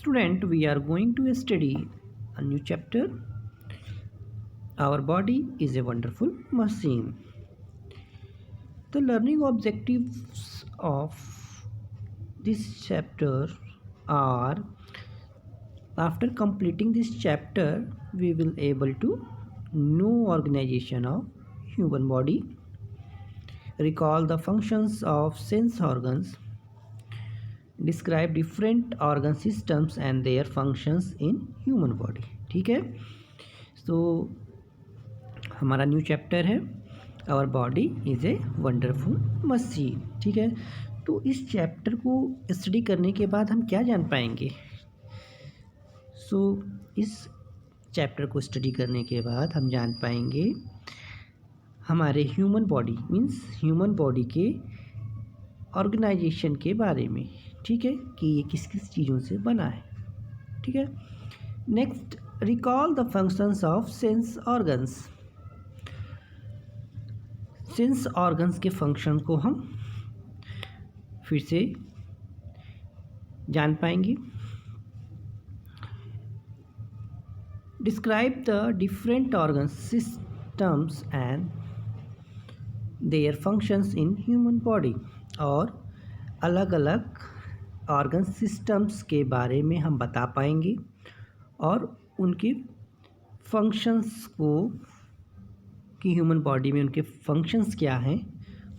Student, we are going to study a new chapter. Our body is a wonderful machine. The learning objectives of this chapter are, after completing this chapter, we will able to know organization of human body, recall the functions of sense organs, describe different organ systems and their functions in human body. ठीक है, तो हमारा new chapter है our body is a wonderful machine. ठीक है, तो इस chapter को स्टडी करने के बाद हम क्या जान पाएंगे. इस चैप्टर को स्टडी करने के बाद हम जान पाएंगे हमारे human body means human body के ऑर्गेनाइजेशन के बारे में. ठीक है, कि ये किस किस चीज़ों से बना है. ठीक है, next, recall the functions of sense organs. Sense organs के फंक्शन को हम फिर से जान पाएंगे. Describe the different organ systems and their functions in human body. और अलग अलग ऑर्गन सिस्टम्स के बारे में हम बता पाएंगे और उनके फंक्शंस को कि ह्यूमन बॉडी में उनके फंक्शंस क्या हैं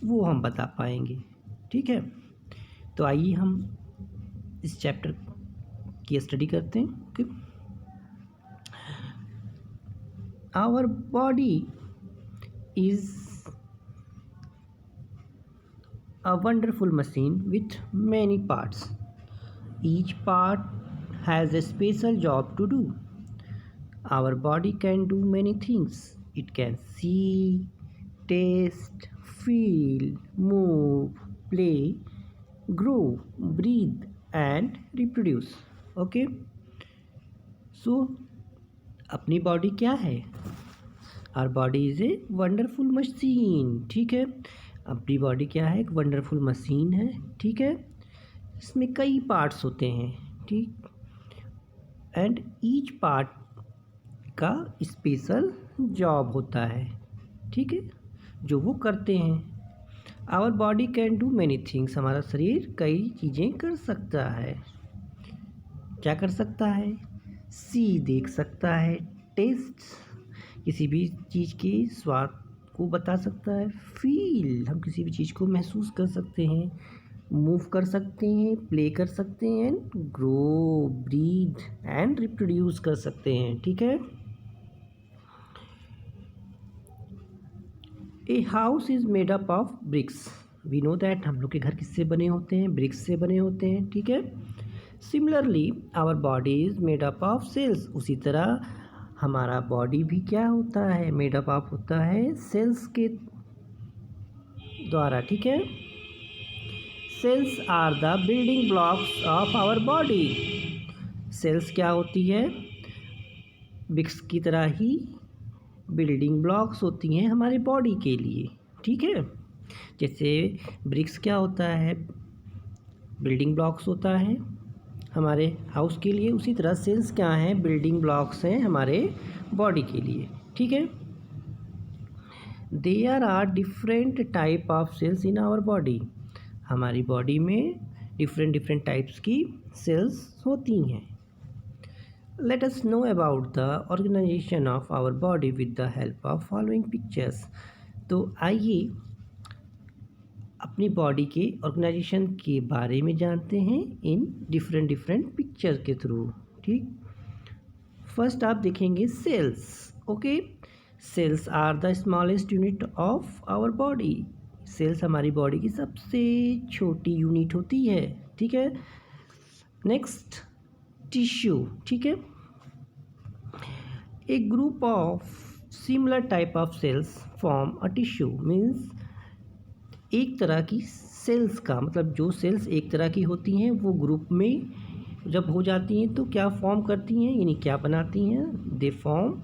वो हम बता पाएंगे. ठीक है, तो आइए हम इस चैप्टर की स्टडी करते हैं. Okay, our body is a wonderful machine with many parts. Each part has a special job to do. Our body can do many things. It can see, taste, feel, move, play, grow, breathe and reproduce. Okay, so अपनी body क्या है. Our body is a wonderful machine. ठीक है, अपनी body क्या है, एक wonderful machine है. ठीक है, इसमें कई पार्ट्स होते हैं. ठीक, एंड ईच पार्ट का स्पेशल जॉब होता है. ठीक है, जो वो करते हैं. Our body can do many things. हमारा शरीर कई चीज़ें कर सकता है. क्या कर सकता है, सी देख सकता है, टेस्ट किसी भी चीज़ के स्वाद को बता सकता है, फील हम किसी भी चीज़ को महसूस कर सकते हैं, मूव कर सकते हैं, प्ले कर सकते हैं, ग्रो, ब्रीथ एंड रिप्रोड्यूस कर सकते हैं. ठीक है, a house is made up of bricks. We know that हम लोग के घर किससे बने होते हैं, ब्रिक्स से बने होते हैं. ठीक है, similarly our body is made up of cells. उसी तरह हमारा बॉडी भी क्या होता है, मेड अप ऑफ होता है सेल्स के द्वारा. ठीक है, cells are the building blocks of our body. Cells क्या होती है, ब्रिक्स की तरह ही बिल्डिंग ब्लॉक्स होती हैं हमारे बॉडी के लिए. ठीक है, जैसे ब्रिक्स क्या होता है, बिल्डिंग ब्लॉक्स होता है हमारे हाउस के लिए, उसी तरह सेल्स क्या हैं, बिल्डिंग ब्लॉक्स हैं हमारे बॉडी के लिए. ठीक है, there are different type of cells in our body. हमारी बॉडी में डिफरेंट टाइप्स की सेल्स होती हैं. Let us know about the organisation of our body with the help of following pictures. तो आइए अपनी बॉडी के ऑर्गेनाइजेशन के बारे में जानते हैं इन डिफरेंट पिक्चर के थ्रू. ठीक, फर्स्ट आप देखेंगे cells. Okay, cells are the smallest unit of our body. Cells हमारी बॉडी की सबसे छोटी यूनिट होती है. ठीक है, नेक्स्ट, टिश्यू. ठीक है, a group of similar type of cells form a tissue. Means एक तरह की सेल्स का मतलब जो सेल्स एक तरह की होती हैं वो ग्रुप में जब हो जाती हैं तो क्या फॉर्म करती हैं, यानी क्या बनाती हैं, दे फॉर्म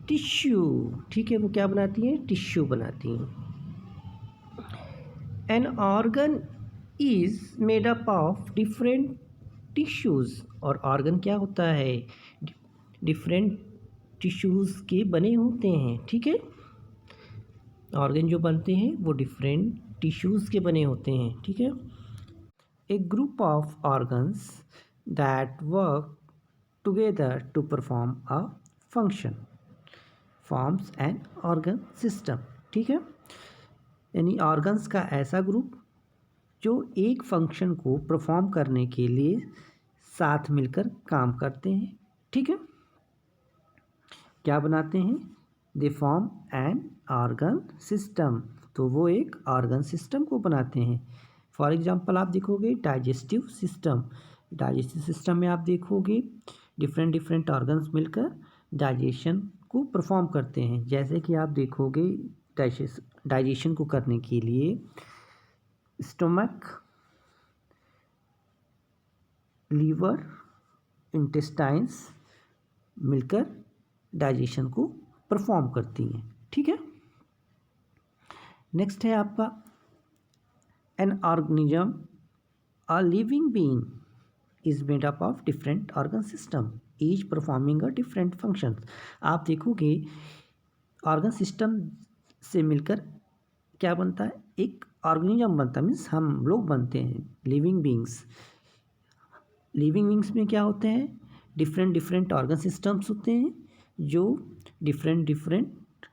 टिश्यू. ठीक है, वो क्या बनाती हैं, टिश्यू बनाती हैं. An organ is made up of different tissues. और ऑर्गन क्या होता है, डिफरेंट टिश्यूज़ के बने होते हैं, ठीक है। ऑर्गन जो बनते हैं वो डिफरेंट टिश्यूज़ के बने होते हैं, ठीक है। A group of organs that work together to perform a function forms an organ system, ठीक है। यानी ऑर्गन्स का ऐसा ग्रुप जो एक फंक्शन को परफॉर्म करने के लिए साथ मिलकर काम करते हैं, ठीक है। क्या बनाते हैं, they form an organ system, तो वो एक ऑर्गन सिस्टम को बनाते हैं। फॉर एग्जांपल आप देखोगे डाइजेस्टिव सिस्टम, डाइजेस्टिव सिस्टम में आप देखोगे डिफरेंट डिफरेंट ऑर्गन्स मिलकर डाइजेशन को परफॉर्म करते हैं। जैसे कि आप देखोगे डाइजेशन को करने के लिए स्टमक, लीवर, इंटेस्टाइन्स मिलकर डाइजेशन को परफॉर्म करती हैं, ठीक है। नेक्स्ट है आपका an organism, a living being is made up of different organ system each performing a different functions. आप देखोगे ऑर्गन सिस्टम से मिलकर क्या बनता है, एक ऑर्गेनिज्म बनता है, मीन्स हम लोग बनते हैं लिविंग बीइंग्स। लिविंग बीइंग्स में क्या होते हैं, डिफरेंट डिफरेंट ऑर्गन सिस्टम्स होते हैं जो डिफरेंट डिफरेंट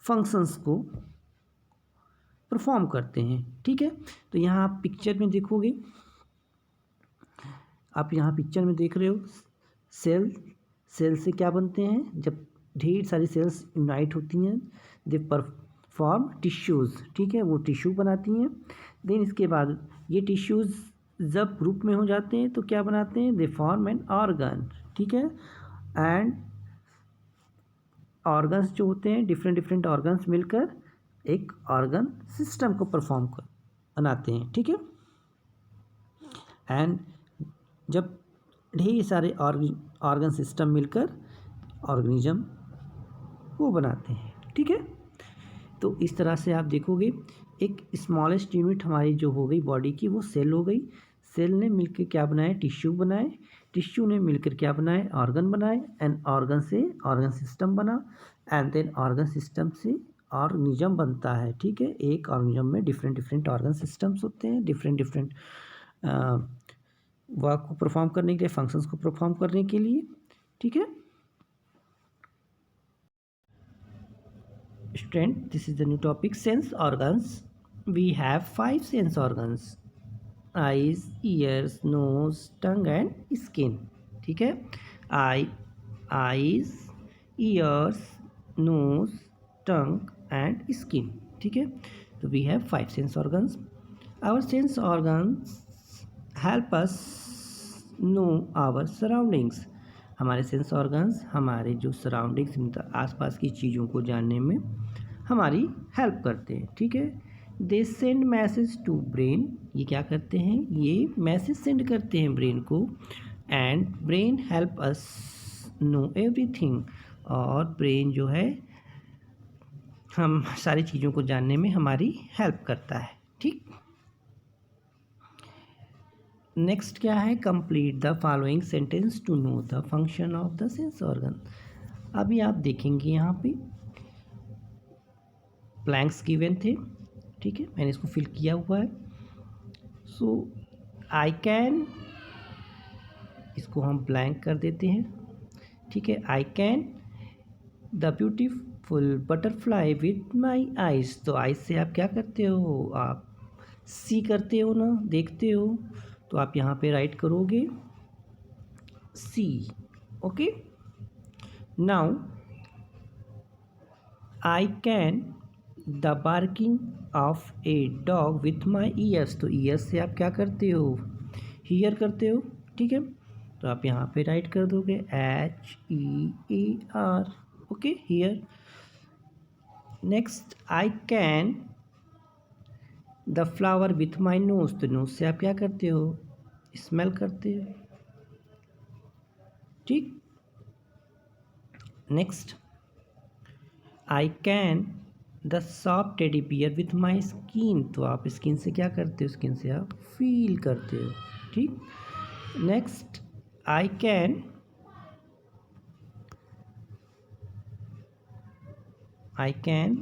फंक्शंस को परफॉर्म करते हैं, ठीक है। तो यहाँ आप पिक्चर में देखोगे, आप यहाँ पिक्चर में देख रहे हो सेल, सेल से क्या बनते हैं, जब ढेर सारी सेल्स यूनाइट होती हैं दे परफॉर्म टिश्यूज़, ठीक है, वो टिश्यू बनाती हैं। देन इसके बाद ये टिश्यूज़ जब ग्रुप में हो जाते हैं तो क्या बनाते हैं, दे फॉर्म एन ऑर्गन, ठीक है। एंड ऑर्गन्स जो होते हैं डिफरेंट डिफरेंट ऑर्गन्स मिलकर एक ऑर्गन सिस्टम को परफॉर्म कर बनाते हैं, ठीक है। एंड जब ढेर सारे ऑर्गन सिस्टम मिलकर ऑर्गेनिज्म को बनाते हैं, ठीक है। तो इस तरह से आप देखोगे एक स्मॉलेस्ट यूनिट हमारी जो हो गई बॉडी की वो सेल हो गई। सेल ने मिलकर क्या बनाए, टिश्यू बनाए, टिश्यू ने मिलकर क्या बनाए, ऑर्गन बनाए, एंड ऑर्गन से ऑर्गन सिस्टम बना, एंड देन ऑर्गन सिस्टम से ऑर्गेनिज्म बनता है, ठीक है। एक ऑर्गेनिज्म में डिफरेंट डिफरेंट ऑर्गन सिस्टम्स होते हैं, डिफरेंट डिफरेंट वर्क को परफॉर्म करने के लिए, फंक्शंस को परफॉर्म करने के लिए, ठीक है। Student, this is the new topic, sense organs. We have 5 sense organs: eyes, ears, nose, tongue and skin, ठीक है। eyes, ears, nose, tongue and skin, ठीक है। तो we have 5 sense organs. Our sense organs help us know our surroundings. हमारे sense organs हमारे जो surroundings मतलब आसपास की चीज़ों को जानने में हमारी हेल्प करते हैं, ठीक है। They send message to brain, ये क्या करते हैं, ये मैसेज सेंड करते हैं ब्रेन को। And brain help us know everything, और ब्रेन जो है हम सारी चीज़ों को जानने में हमारी हेल्प करता है, ठीक। नेक्स्ट क्या है, complete the following sentence to know the function of the sense organ. अभी आप देखेंगे यहाँ पे ब्लैंक्स गिवन थे, ठीक है, मैंने इसको फिल किया हुआ है। सो आई कैन, इसको हम ब्लैंक कर देते हैं, ठीक है। आई can the beautiful butterfly with my eyes, तो आइज से आप क्या करते हो, आप सी करते हो ना, देखते हो, तो आप यहाँ पे राइट करोगे C, okay. Now I can the barking of a dog with my ears, तो ईयर्स से आप क्या करते हो, हियर करते हो, ठीक है। तो आप यहाँ पे राइट कर दोगे HEAR, okay, here. Next I can the flower with my nose, तो नोज से आप क्या करते हो, स्मेल करते हो, ठीक। Next I can the soft teddy bear with my skin, तो आप स्किन से क्या करते हो, स्किन से आप फील करते हो, ठीक। Next, I can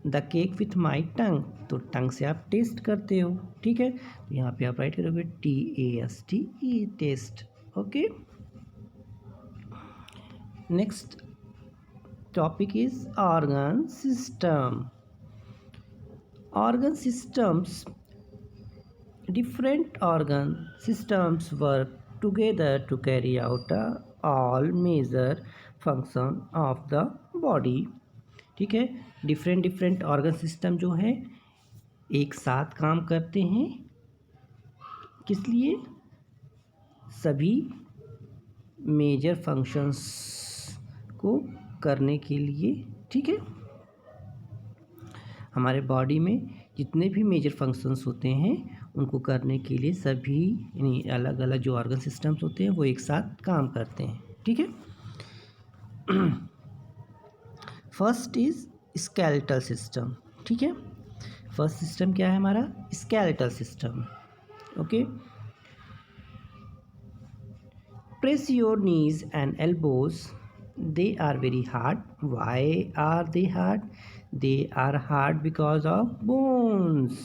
the cake with my tongue, तो टंग से आप टेस्ट करते हो, ठीक है। तो यहाँ पे आप राइट करोगे TASTE, taste, okay. Next topic is organ system. Organ systems, different organ systems work together to carry out all major function of the body, ठीक है। डिफरेंट ऑर्गन सिस्टम जो है एक साथ काम करते हैं, किस लिए? सभी मेजर फंक्शंस को करने के लिए, ठीक है। हमारे बॉडी में जितने भी मेजर फंक्शंस होते हैं उनको करने के लिए सभी यानी अलग अलग जो ऑर्गन सिस्टम्स होते हैं वो एक साथ काम करते हैं, ठीक है। फर्स्ट इज स्केलेटल सिस्टम, ठीक है। फर्स्ट सिस्टम क्या है हमारा? Skeletal system, okay. Press your knees and elbows, they are very hard. Why are they hard? They are hard because of bones.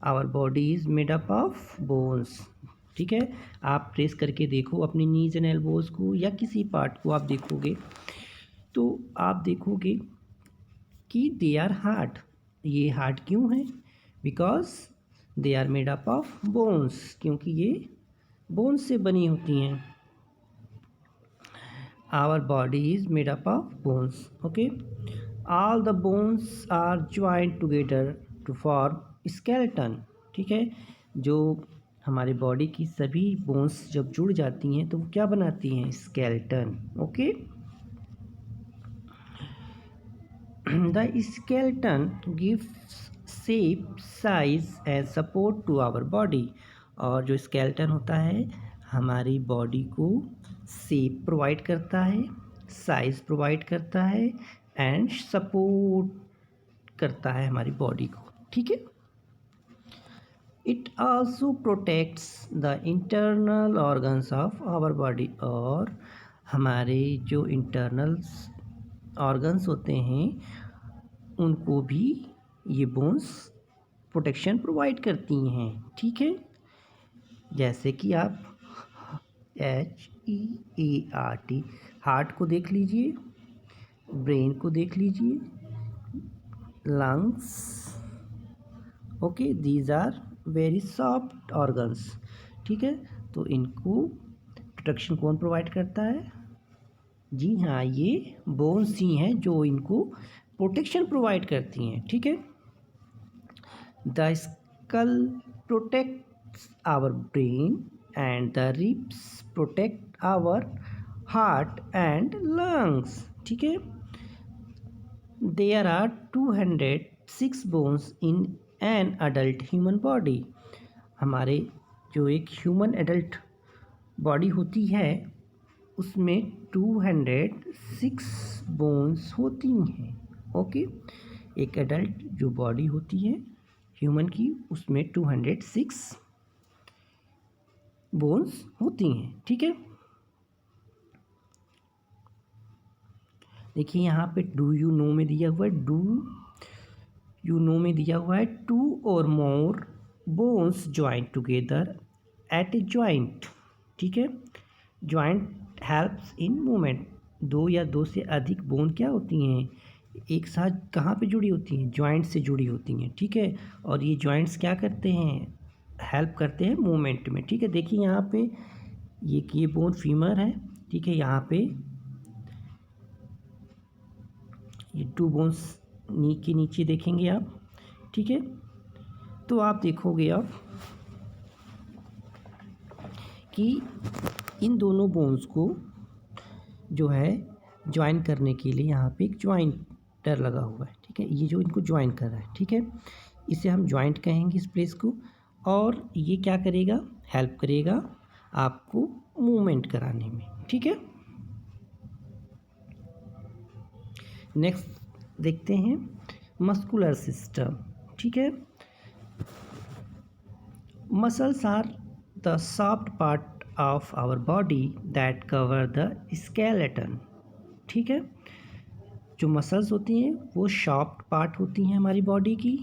Our body is made up of bones, ठीक है। आप press करके देखो अपनी knees and elbows को या किसी part को आप देखोगे तो आप देखोगे कि दे आर हार्ड। ये हार्ड क्यों है? Because they are made up of bones, क्योंकि ये बोन्स से बनी होती हैं। Our body is made up of bones, okay. All the bones are joined together to form skeleton, ठीक है। जो हमारे बॉडी की सभी बोन्स जब जुड़ जाती हैं तो वो क्या बनाती हैं? Skeleton, okay. The skeleton gives shape, size and support to our body, और जो स्केलेटन होता है हमारी बॉडी को शेप प्रोवाइड करता है, साइज प्रोवाइड करता है एंड सपोर्ट करता है हमारी बॉडी को, ठीक है। It also protects the internal organs of our body, और हमारे जो इंटरनल ऑर्गन्स होते हैं उनको भी ये बोन्स प्रोटेक्शन प्रोवाइड करती हैं, ठीक है। जैसे कि आप HEART, हार्ट को देख लीजिए, ब्रेन को देख लीजिए, lungs, okay, these are very soft organs, ठीक है। तो इनको प्रोटेक्शन कौन प्रोवाइड करता है? जी हाँ, ये बोन्स ही हैं जो इनको प्रोटेक्शन प्रोवाइड करती हैं, ठीक है। The skull protects our brain and the ribs protect our heart and lungs, ठीक है। There are 206 bones in an adult human body, हमारे जो एक ह्यूमन एडल्ट बॉडी होती है उसमें 206 बोन्स होती हैं, ओके। एक एडल्ट जो बॉडी होती है ह्यूमन की उसमें 206 बोन्स होती हैं, ठीक है। देखिए यहाँ पे डू यू नो में दिया हुआ है, डू यू नो में दिया हुआ है 2 or more bones joined together at a joint, ठीक है। जॉइंट हेल्प्स इन मूवमेंट, 2 या 2 से अधिक बोन क्या होती हैं? एक साथ कहाँ पे जुड़ी होती हैं? जॉइंट से जुड़ी होती हैं, ठीक है। और ये जॉइंट्स क्या करते हैं? हेल्प करते हैं मूवमेंट में, ठीक है। देखिए यहाँ पे ये बोन फीमर है, ठीक है। यहाँ पे ये 2 बोन्स के नीचे देखेंगे आप, ठीक है। तो आप देखोगे आप कि इन दोनों बोन्स को जो है ज्वाइन करने के लिए यहाँ पे एक ज्वाइंटर लगा हुआ है, ठीक है। ये जो इनको ज्वाइन कर रहा है, ठीक है, इसे हम ज्वाइंट कहेंगे इस प्लेस को। और ये क्या करेगा? हेल्प करेगा आपको मूवमेंट कराने में, ठीक है। नेक्स्ट देखते हैं मस्कुलर सिस्टम, ठीक है। Muscles are the soft part of our body that cover the skeleton. ठीक है, जो मसल्स होती हैं वो सॉफ्ट पार्ट होती हैं हमारी बॉडी की,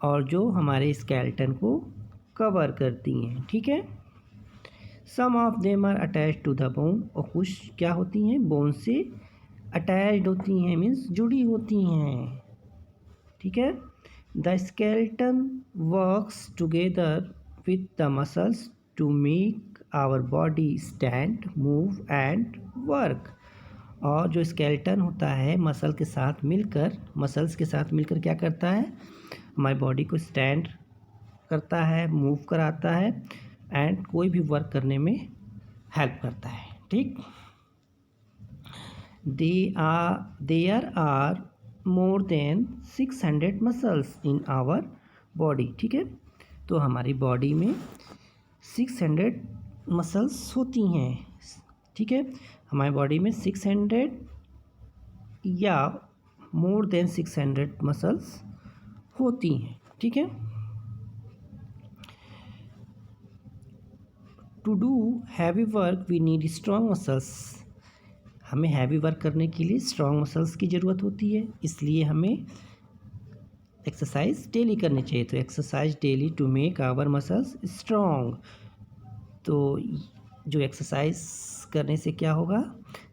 और जो हमारे स्केलेटन को कवर करती हैं। ठीक है, some of them are attach to the bone, और कुछ क्या होती हैं, बोन से अटैच्ड होती हैं, मीन्स जुड़ी होती हैं। ठीक है, the skeleton works together with the muscles to make our body stand, move and work. और जो स्केलेटन होता है मसल्स के साथ मिलकर क्या करता है, हमारी बॉडी को स्टैंड करता है, मूव कराता है एंड कोई भी वर्क करने में हेल्प करता है। ठीक, there are more than 600 muscles in our body. ठीक है, तो हमारी बॉडी में 600 मसल्स होती हैं। ठीक है, हमारी बॉडी में 600 या मोर देन 600 मसल्स होती हैं। ठीक है, to do heavy work we need strong muscles. हमें हैवी वर्क करने के लिए स्ट्रॉन्ग मसल्स की ज़रूरत होती है, इसलिए हमें एक्सरसाइज डेली करनी चाहिए। तो exercise daily to make our muscles strong. तो जो एक्सरसाइज करने से क्या होगा,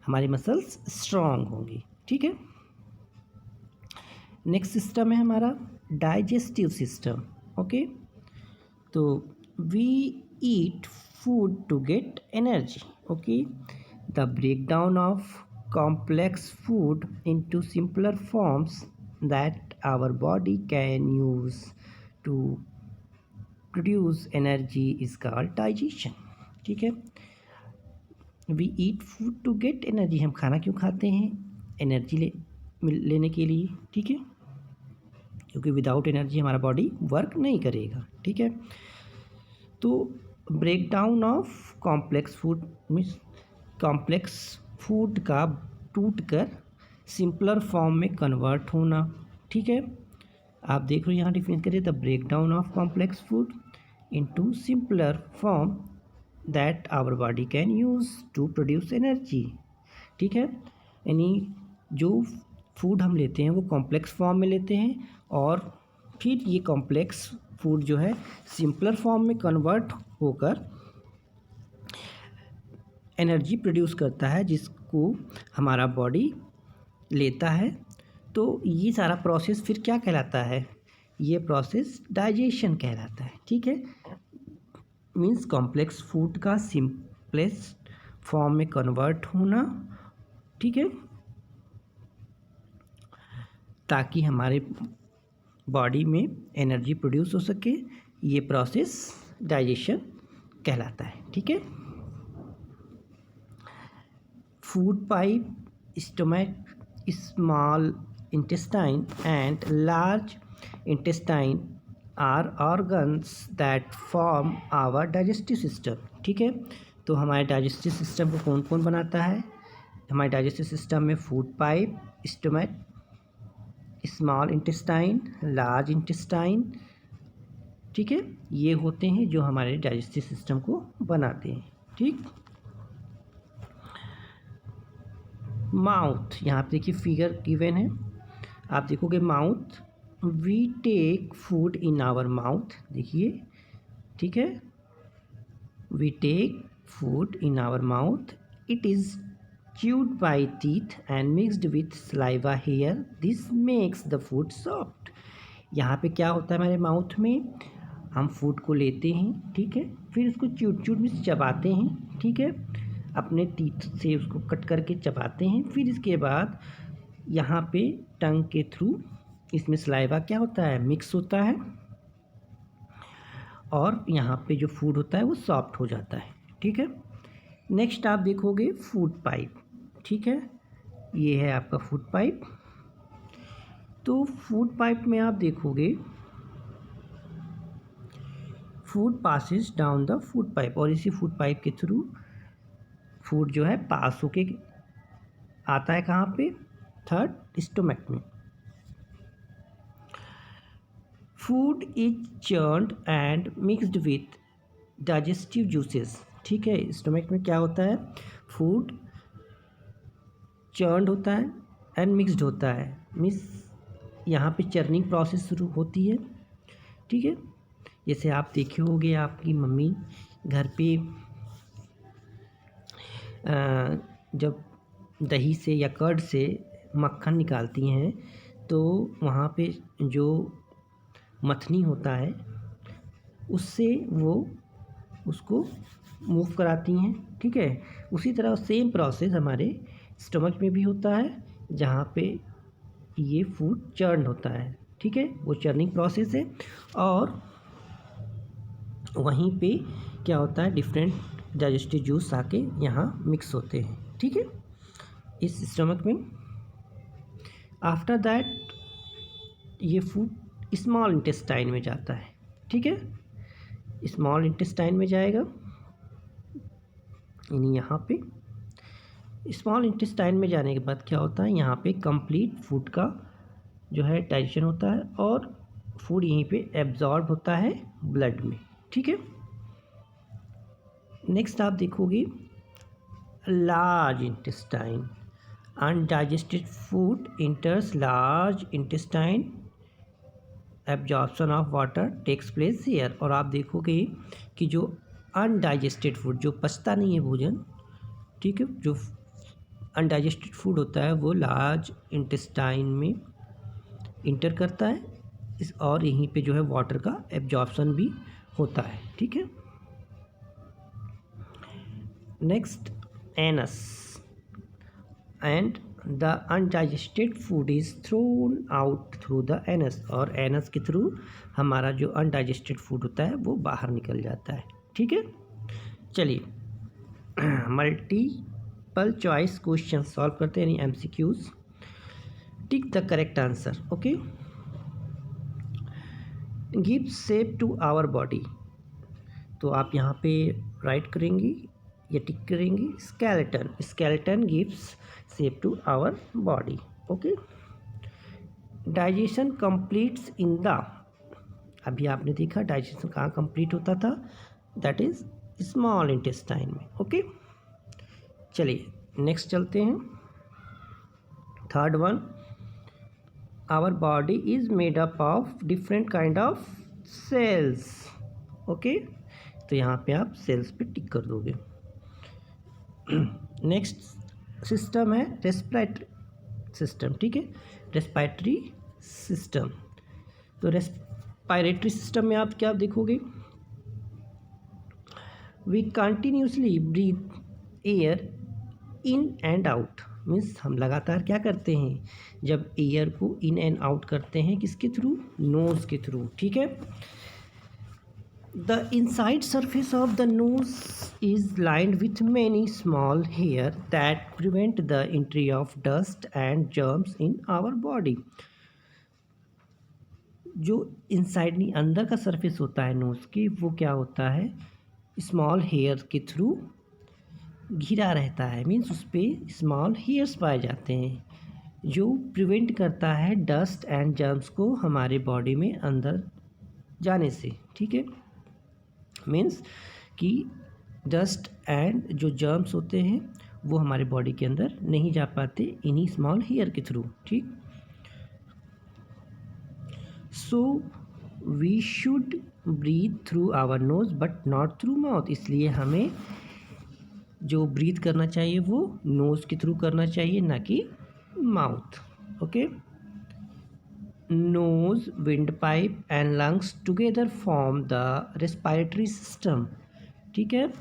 हमारी मसल्स स्ट्रॉन्ग होंगी। ठीक है, नेक्स्ट सिस्टम है हमारा डाइजेस्टिव सिस्टम। ओके, तो we eat food to get energy. Okay, the breakdown of complex food into simpler forms that our body can use to produce energy is called digestion. ठीक है, we eat food to get energy, हम खाना क्यों खाते हैं, energy लेने के लिए। ठीक है, क्योंकि विदाउट एनर्जी हमारा बॉडी वर्क नहीं करेगा। ठीक है, तो breakdown of complex food means complex food का टूट कर सिंपलर फॉर्म में कन्वर्ट होना। ठीक है, आप देख रहे हो यहाँ डिफाइन करिए, the breakdown of complex food into simpler form that our body can use to produce energy. ठीक है, यानी जो फूड हम लेते हैं वो कॉम्प्लेक्स फॉर्म में लेते हैं, और फिर ये कॉम्प्लेक्स फूड जो है सिंपलर फॉर्म में कन्वर्ट होकर एनर्जी प्रोड्यूस करता है, जिसको हमारा बॉडी लेता है। तो ये सारा प्रोसेस फिर क्या कहलाता है, ये प्रोसेस डाइजेशन कहलाता है। ठीक है, मीन्स कॉम्प्लेक्स फूड का सिंपलेस्ट फॉर्म में कन्वर्ट होना। ठीक है, ताकि हमारे बॉडी में एनर्जी प्रोड्यूस हो सके, ये प्रोसेस डाइजेशन कहलाता है। ठीक है, food pipe, stomach, small intestine and large intestine are organs that form our digestive system. ठीक है, तो हमारे डाइजेस्टिव सिस्टम को कौन कौन बनाता है, हमारे डाइजेस्टिव सिस्टम में food pipe, stomach, small intestine, large intestine. ठीक है, ये होते हैं जो हमारे डाइजेस्टिव सिस्टम को बनाते हैं। ठीक, माउथ, यहाँ पे देखिए फिगर गिवन है, आप देखोगे mouth, we take food in our mouth. देखिए, ठीक है, we take food in our mouth, it is chewed by teeth and mixed with saliva here. This makes the food soft. यहाँ पे क्या होता है, हमारे माउथ में हम फूड को लेते हैं। ठीक है, फिर उसको च्यूट में चबाते हैं। ठीक है, अपने टीथ से उसको कट करके चबाते हैं। फिर इसके बाद यहाँ पे टंग के थ्रू इसमें सलाइवा क्या होता है, मिक्स होता है, और यहाँ पे जो फूड होता है वो सॉफ्ट हो जाता है। ठीक है, नेक्स्ट आप देखोगे फूड पाइप। ठीक है, ये है आपका फूड पाइप। तो फूड पाइप में आप देखोगे food passes down the food pipe, और इसी फूड पाइप के थ्रू फूड जो है पास होके आता है कहाँ पे, थर्ड स्टोमक में। Food is churned and mixed with digestive juices. ठीक है। स्टमक में क्या होता है, फूड चर्न्ड होता है एंड मिक्सड होता है, मीन्स यहाँ पे चर्निंग प्रोसेस शुरू होती है। ठीक है, जैसे आप देखे होंगे आपकी मम्मी घर पे जब दही से या कर्ड से मक्खन निकालती हैं तो वहाँ पे जो मथनी होता है उससे वो उसको मूव कराती हैं। ठीक है, उसी तरह सेम प्रोसेस हमारे स्टमक में भी होता है, जहाँ पे ये फूड चर्न होता है। ठीक है, वो चर्निंग प्रोसेस है और वहीं पे क्या होता है, डिफरेंट डाइजेस्टिव जूस आके यहाँ मिक्स होते हैं। ठीक है, इस स्टमक में आफ्टर दैट ये फूड स्मॉल इंटेस्टाइन में जाता है। ठीक है, स्मॉल इंटेस्टाइन में जाएगा, यानी यहाँ पे स्मॉल इंटेस्टाइन में जाने के बाद क्या होता है, यहाँ पे कंप्लीट फूड का जो है डाइजेशन होता है और फूड यहीं पे एब्जॉर्ब होता है ब्लड में। ठीक है, नेक्स्ट आप देखोगे large intestine, undigested food enters large intestine, absorption of water takes place here. और आप देखोगे कि जो अनडाइजेस्टेड फूड, जो पचता नहीं है भोजन, ठीक है, जो अनडाइजेस्टेड फूड होता है वो लार्ज इंटेस्टाइन में इंटर करता है और यहीं पे जो है वाटर का एब्जॉर्प्शन भी होता है। ठीक है, next anus, and the undigested food is thrown out through the anus, और एनस के थ्रू हमारा जो अनडाइजेस्टेड फूड होता है वो बाहर निकल जाता है। ठीक है, चलिए मल्टीपल चॉइस क्वेश्चन सॉल्व करते हैं, यानी MCQs। Tick the correct answer. Okay, give shape to our body, तो आप यहाँ पे राइट करेंगी या टिक करेंगी, skeleton, skeleton gives shape to our body. Okay, digestion completes in the, अभी आपने देखा डाइजेशन कहाँ कंप्लीट होता था, दैट इज स्मॉल इंटेस्टाइन में। ओके, चलिए नेक्स्ट चलते हैं, third one, our body is made up of different kind of cells. Okay, तो यहाँ पे आप सेल्स पे टिक कर दोगे। नेक्स्ट सिस्टम है रेस्पिरेटरी सिस्टम। ठीक है, रेस्पिरेटरी सिस्टम, तो रेस्पिरेटरी सिस्टम में आप क्या देखोगे, we continuously breathe air in and out, means हम लगातार क्या करते हैं, जब एयर को इन एंड आउट करते हैं किसके थ्रू, नोज़ के थ्रू। ठीक है, the inside surface of the nose is lined with many small hair that prevent the entry of dust and germs in our body। जो इनसाइड नहीं अंदर का सरफेस होता है नोज़ के, वो क्या होता है, स्मॉल हेयर के थ्रू घिरा रहता है, मीन्स उस पर स्मॉल हेयर्स पाए जाते हैं जो प्रिवेंट करता है डस्ट एंड जर्म्स को हमारे बॉडी में अंदर जाने से। ठीक है, मीन्स कि डस्ट एंड जो जर्म्स होते हैं वो हमारे बॉडी के अंदर नहीं जा पाते इन्हीं स्मॉल हेयर के थ्रू। ठीक, so we should breathe through our nose but not through mouth, इसलिए हमें जो ब्रीथ करना चाहिए वो नोज़ के थ्रू करना चाहिए, ना कि mouth. Okay, nose, windpipe and lungs together form the respiratory system। ठीक है,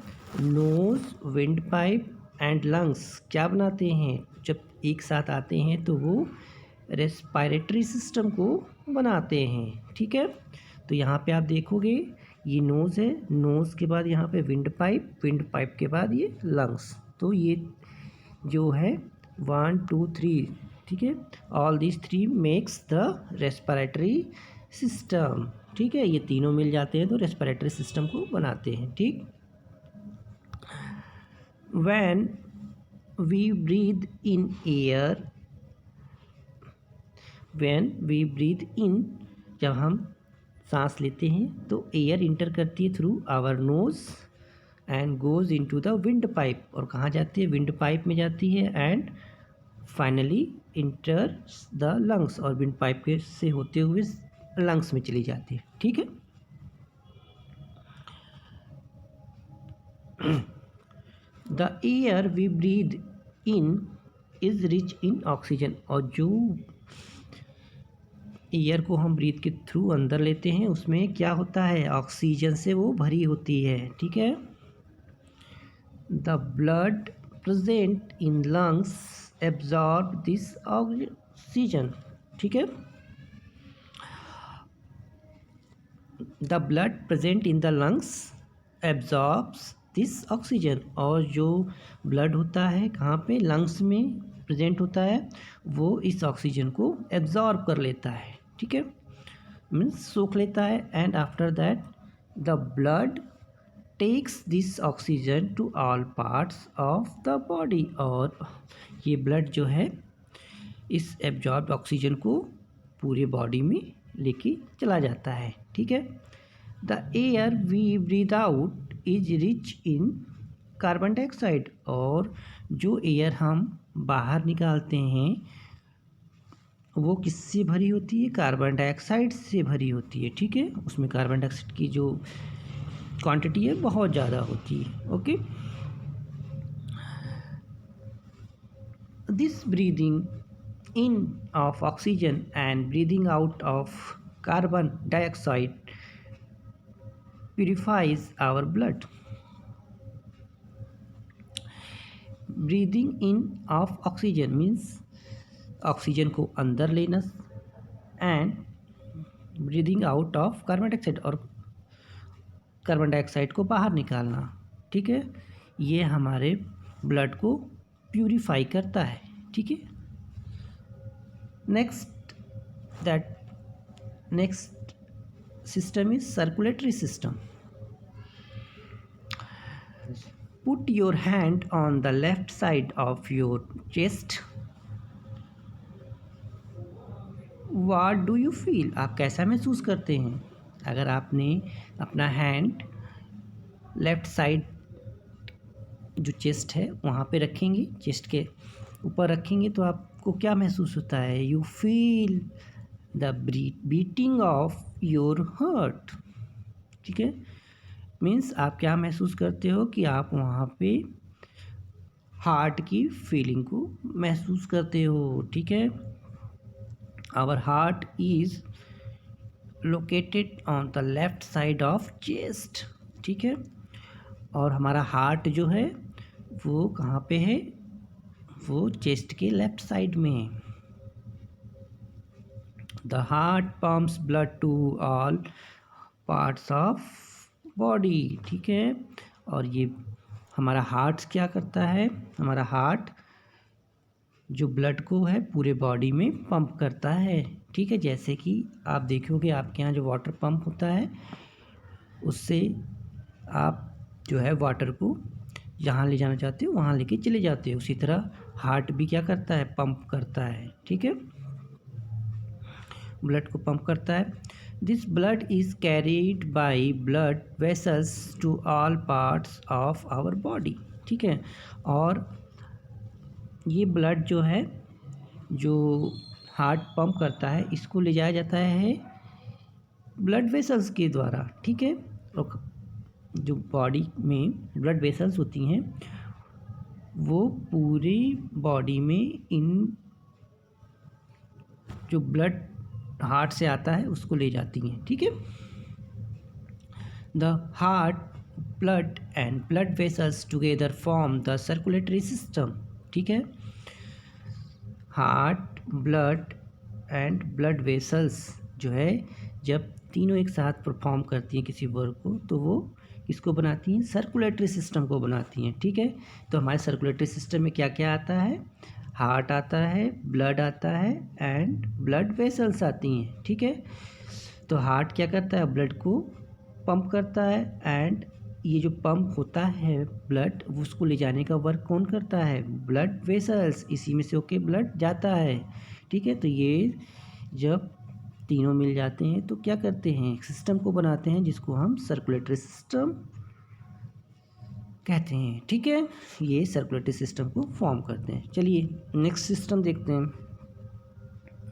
nose, windpipe and lungs क्या बनाते हैं, जब एक साथ आते हैं तो वो रेस्पिरेटरी सिस्टम को बनाते हैं। ठीक है, तो यहाँ पे आप देखोगे ये नोज़ है, नोज़ के बाद यहाँ पे विंड पाइप के बाद ये लंग्स, तो ये जो है 1 2 3, ठीक है, all this 3 makes the respiratory system. ठीक है, ये तीनों मिल जाते हैं तो रेस्पिरेटरी सिस्टम को बनाते हैं। ठीक, when we breathe in air, when we breathe in, जब हम सांस लेते हैं तो एयर इंटर करती है through our nose and goes into the wind pipe, और कहाँ जाती है, विंड पाइप में जाती है, and finally enters the lungs, और विंड पाइप के से होते हुए लंग्स में चली जाती है। ठीक है। The air we breathe in is rich in oxygen, और जो एयर को हम ब्रीथ के थ्रू अंदर लेते हैं उसमें क्या होता है, ऑक्सीजन से वो भरी होती है। ठीक है। The blood present in lungs absorb this oxygen. ठीक है। The blood present in the lungs absorbs this oxygen, और जो ब्लड होता है कहाँ पे, लंग्स में प्रेजेंट होता है, वो इस ऑक्सीजन को एब्जॉर्ब कर लेता है। ठीक है, मीन्स सोख लेता है। And after that the blood takes this oxygen to all parts of the body, और ये ब्लड जो है इस एब्जॉर्ब ऑक्सीजन को पूरे बॉडी में लेके चला जाता है। ठीक है। The air we breathe out is rich in carbon dioxide, और जो एयर हम बाहर निकालते हैं वो किससे भरी होती है, कार्बन डाइऑक्साइड से भरी होती है। ठीक है, उसमें कार्बन डाइऑक्साइड की जो क्वांटिटी है बहुत ज़्यादा होती है। Okay, this breathing in of oxygen and breathing out of carbon dioxide purifies our blood. Breathing in of oxygen means oxygen को अंदर लेना, and breathing out of carbon dioxide, और कार्बन डाइऑक्साइड को बाहर निकालना। ठीक है, ये हमारे ब्लड को प्यूरिफाई करता है। ठीक है। next system is circulatory system. Put your hand on the left side of your chest. What do you feel? आप कैसा महसूस करते हैं? अगर आपने अपना हैंड लेफ्ट साइड जो चेस्ट है वहाँ पे रखेंगे, चेस्ट के ऊपर रखेंगे, तो आपको क्या महसूस होता है? You feel the beating of your heart. ठीक है, मीन्स आप क्या महसूस करते हो कि आप वहाँ पे हार्ट की फीलिंग को महसूस करते हो। ठीक है। Our heart is located on the left side of chest. ठीक है, और हमारा हार्ट जो है वो कहाँ पे है, वो चेस्ट के लेफ्ट साइड में है। The heart pumps blood to all parts of body. ठीक है, और ये हमारा हार्ट क्या करता है, हमारा हार्ट जो ब्लड को है पूरे बॉडी में पंप करता है। ठीक है, जैसे कि आप देखोगे आपके यहाँ जो वाटर पंप होता है उससे आप जो है वाटर को जहाँ ले जाना चाहते हो वहाँ लेके चले जाते हो, उसी तरह हार्ट भी क्या करता है, पंप करता है। ठीक है, ब्लड को पंप करता है। This blood is carried by blood vessels to all parts of our body. ठीक है, और ये ब्लड जो है जो हार्ट पंप करता है इसको ले जाया जाता है ब्लड वेसल्स के द्वारा। ठीक है, और जो बॉडी में ब्लड वेसल्स होती हैं वो पूरी बॉडी में इन जो ब्लड हार्ट से आता है उसको ले जाती हैं। ठीक है, the heart blood and blood vessels together form the circulatory system. ठीक है, heart, blood and blood vessels जो है जब तीनों एक साथ परफॉर्म करती हैं किसी वर्क को तो वो किसको बनाती हैं, सर्कुलेटरी सिस्टम को बनाती हैं। ठीक है, तो हमारे सर्कुलेटरी सिस्टम में क्या क्या आता है, हार्ट आता है, ब्लड आता है एंड ब्लड वेसल्स आती हैं। ठीक है, तो हार्ट क्या करता है, ब्लड को पंप करता है, एंड ये जो पंप होता है ब्लड उसको ले जाने का वर्क कौन करता है, ब्लड वेसल्स, इसी में से होके ब्लड जाता है। ठीक है, तो ये जब तीनों मिल जाते हैं तो क्या करते हैं, एक सिस्टम को बनाते हैं जिसको हम सर्कुलेटरी सिस्टम कहते हैं। ठीक है, ये सर्कुलेटरी सिस्टम को फॉर्म करते हैं। चलिए नेक्स्ट सिस्टम देखते हैं,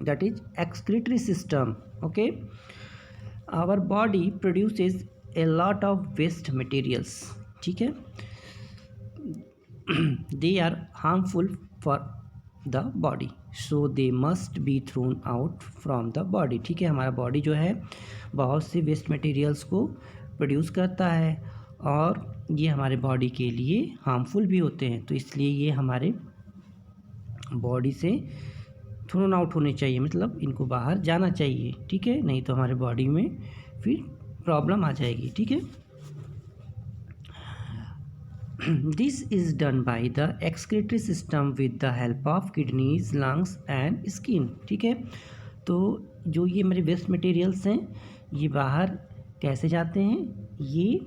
that is excretory system. Okay, our body produces a lot of waste materials. ठीक है, they are harmful for the body, so they must be thrown out from the body. ठीक है, हमारा बॉडी जो है बहुत से वेस्ट मटेरियल्स को प्रोड्यूस करता है और ये हमारे बॉडी के लिए हार्मफुल भी होते हैं, तो इसलिए ये हमारे बॉडी से थ्रोन आउट होने चाहिए, मतलब इनको बाहर जाना चाहिए। ठीक है, नहीं तो हमारे बॉडी में फिर प्रॉब्लम आ जाएगी। ठीक है, this is done by the excretory system with the help of kidneys, lungs and skin. ठीक है, तो जो ये मेरे वेस्ट मटेरियल्स हैं ये बाहर कैसे जाते हैं, ये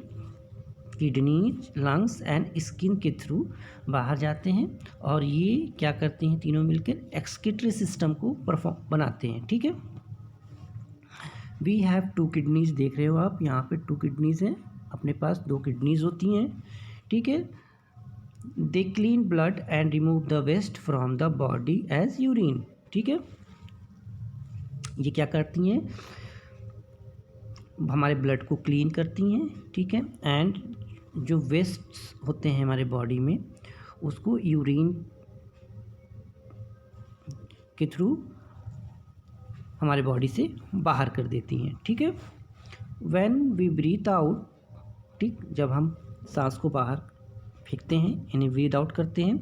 किडनीज, लंग्स एंड स्किन के थ्रू बाहर जाते हैं और ये क्या करते हैं, तीनों मिलकर एक्सक्रीटरी सिस्टम को परफॉर्म बनाते हैं। ठीक है, वी हैव 2 किडनीज, देख रहे हो आप यहाँ पे 2 किडनीज हैं, अपने पास 2 किडनीज होती हैं। ठीक है, they clean blood and remove the waste from the body as urine. ठीक है, ये क्या करती हैं, हमारे ब्लड को क्लीन करती हैं। ठीक है, एंड जो वेस्ट होते हैं हमारे बॉडी में उसको यूरिन के थ्रू हमारे बॉडी से बाहर कर देती हैं। ठीक है, व्हेन वी ब्रीथ आउट, ठीक, जब हम सांस को बाहर फेंकते हैं यानी ब्रीथ आउट करते हैं,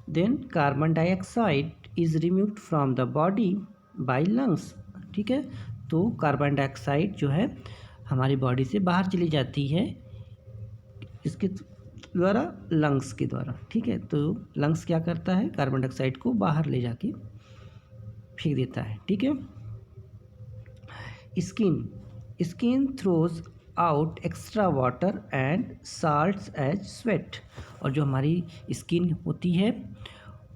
then carbon dioxide is removed from the body by lungs. ठीक है, तो कार्बन डाइऑक्साइड जो है हमारी बॉडी से बाहर चली जाती है इसके द्वारा, लंग्स के द्वारा। ठीक है, तो लंग्स क्या करता है, कार्बन डाइऑक्साइड को बाहर ले जाके फेंक देता है। ठीक है, skin throws out extra water and salts as sweat. और जो हमारी स्किन होती है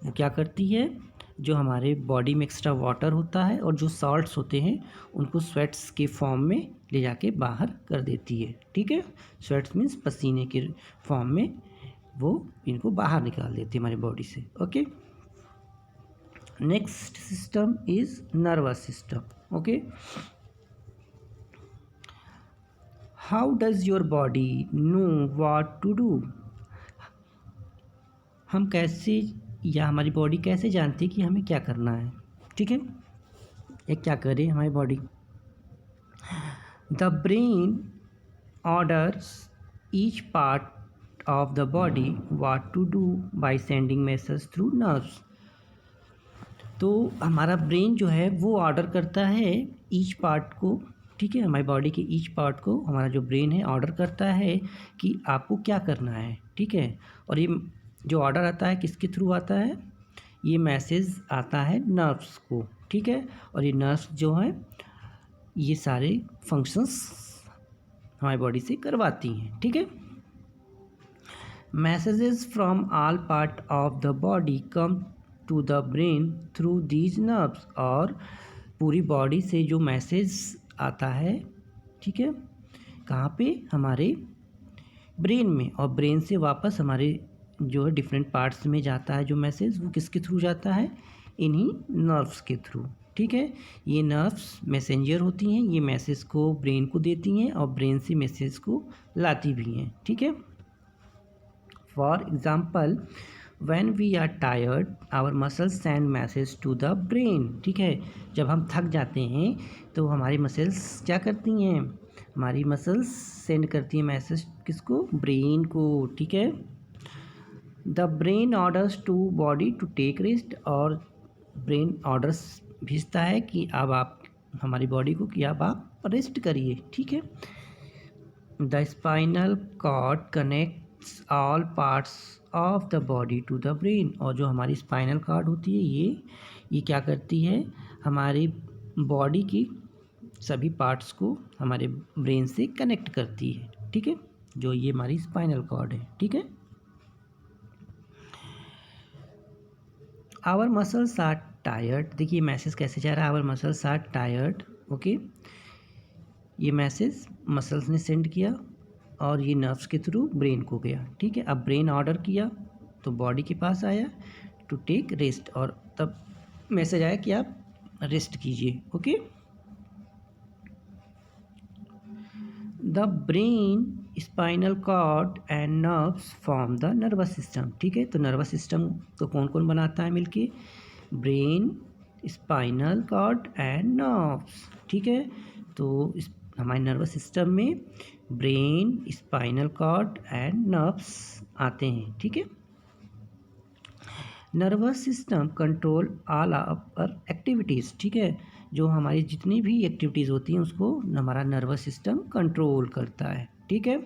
वो क्या करती है, जो हमारे बॉडी में एक्स्ट्रा वाटर होता है और जो साल्ट्स होते हैं उनको स्वेट्स के फॉर्म में ले जाके बाहर कर देती है। ठीक है, स्वेट्स मीन्स पसीने के फॉर्म में वो इनको बाहर निकाल देती है हमारी बॉडी से। Okay, next system is nervous system. Okay, how does your body know what to do. हम कैसे, या हमारी बॉडी कैसे जानती है कि हमें क्या करना है। ठीक है, ये क्या करे हमारी body, the brain orders each part of the body what to do by sending message through nerves. तो हमारा ब्रेन जो है वो ऑर्डर करता है ईच पार्ट को। ठीक है, हमारी बॉडी के ईच पार्ट को हमारा जो ब्रेन है ऑर्डर करता है कि आपको क्या करना है। ठीक है, और ये जो ऑर्डर आता है किसके थ्रू आता है, ये मैसेज आता है नर्व्स को। ठीक है, और ये नर्व्स जो है ये सारे फंक्शंस हमारी बॉडी से करवाती हैं। ठीक है, messages from all part of the body come to the brain through these nerves. और पूरी बॉडी से जो मैसेज आता है, ठीक है, कहाँ पे, हमारे ब्रेन में, और ब्रेन से वापस हमारे जो है डिफरेंट पार्ट्स में जाता है जो मैसेज, वो किसके थ्रू जाता है, इन्हीं नर्व्स के थ्रू। ठीक है, ये नर्व्स मैसेंजर होती हैं, ये मैसेज को ब्रेन को देती हैं और ब्रेन से मैसेज को लाती भी हैं। ठीक है, for example when we are tired our muscles send message to the brain. ठीक है, जब हम थक जाते हैं तो हमारी मसल्स क्या करती हैं, हमारी मसल्स सेंड करती हैं मैसेज किसको, ब्रेन को। ठीक है, the brain orders to body to take rest. और ब्रेन ऑर्डर्स भेजता है कि अब आप, हमारी बॉडी को, कि अब आप रेस्ट करिए। ठीक है, the spinal cord connects all parts of the body to the brain. और जो हमारी स्पाइनल कॉर्ड होती है ये क्या करती है, हमारी बॉडी की सभी पार्ट्स को हमारे ब्रेन से कनेक्ट करती है। ठीक है, जो ये हमारी स्पाइनल कॉर्ड है। ठीक है, आवर मसल्स आर टायर्ड। देखिए मैसेज कैसे जा रहा है, our muscles are tired. Okay, ये मैसेज मसल्स ने सेंड किया और ये नर्व्स के थ्रू ब्रेन को गया, ठीक है। अब ब्रेन ऑर्डर किया तो बॉडी के पास आया टू टेक रेस्ट, और तब मैसेज आया कि आप रेस्ट कीजिए, okay. The brain, spinal cord and nerves form the nervous system, ठीक है। तो नर्वस सिस्टम को कौन कौन बनाता है मिलके? Brain, spinal cord and nerves, ठीक है। तो इस हमारे नर्वस सिस्टम में brain, spinal cord and nerves आते हैं, ठीक है। Nervous system control all our activities, ठीक है। जो हमारी जितनी भी एक्टिविटीज़ होती हैं उसको हमारा नर्वस सिस्टम कंट्रोल करता है, ठीक है।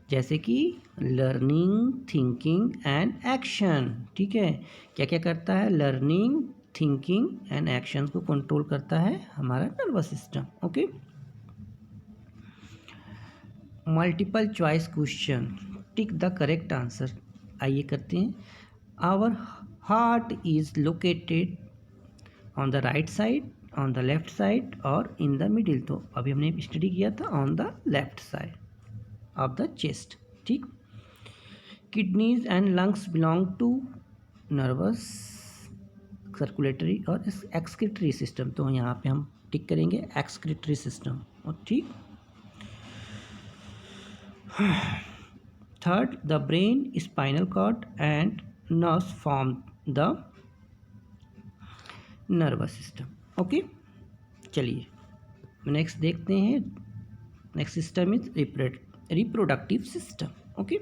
जैसे कि लर्निंग, थिंकिंग एंड एक्शन, ठीक है। क्या क्या करता है? लर्निंग, थिंकिंग एंड एक्शन को कंट्रोल करता है हमारा nervous system, okay. Multiple choice question, tick the correct answer. आइए करते हैं। Our heart is located on the right side, on the left side और इन द मिडिल। तो अभी हमने स्टडी किया था on the left side of the chest, ठीक। Kidneys and lungs belong to nervous, circulatory और एक्सक्रीटरी सिस्टम। तो यहाँ पे हम टिक करेंगे एक्सक्रीटरी सिस्टम, और ठीक। Third, the brain, spinal cord and nerves form the nervous system, okay. चलिए नेक्स्ट देखते हैं। Next system is reproductive system, okay.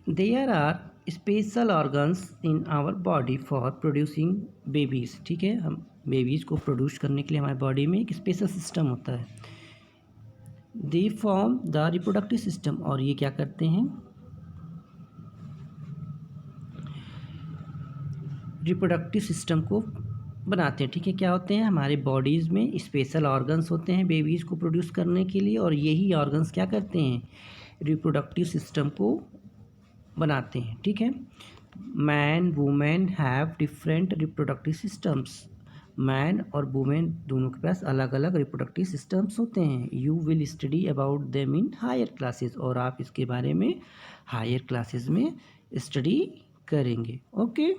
There are special organs in our body for producing babies, ठीक है। हम babies को produce करने के लिए हमारे बॉडी में एक स्पेशल सिस्टम होता है। They form the reproductive system, और ये क्या करते हैं? रिप्रोडक्टिव सिस्टम को बनाते हैं, ठीक है। क्या होते हैं? हमारे बॉडीज़ में स्पेशल ऑर्गन्स होते हैं बेबीज़ को प्रोड्यूस करने के लिए, और यही ऑर्गन्स क्या करते हैं? रिप्रोडक्टिव सिस्टम को बनाते हैं, ठीक है। Man, women have different reproductive systems. Man और वुमेन दोनों के पास अलग अलग रिप्रोडक्टिव सिस्टम्स होते हैं। You will study about them in higher classes, और आप इसके बारे में हायर क्लासेस में स्टडी करेंगे, ओके।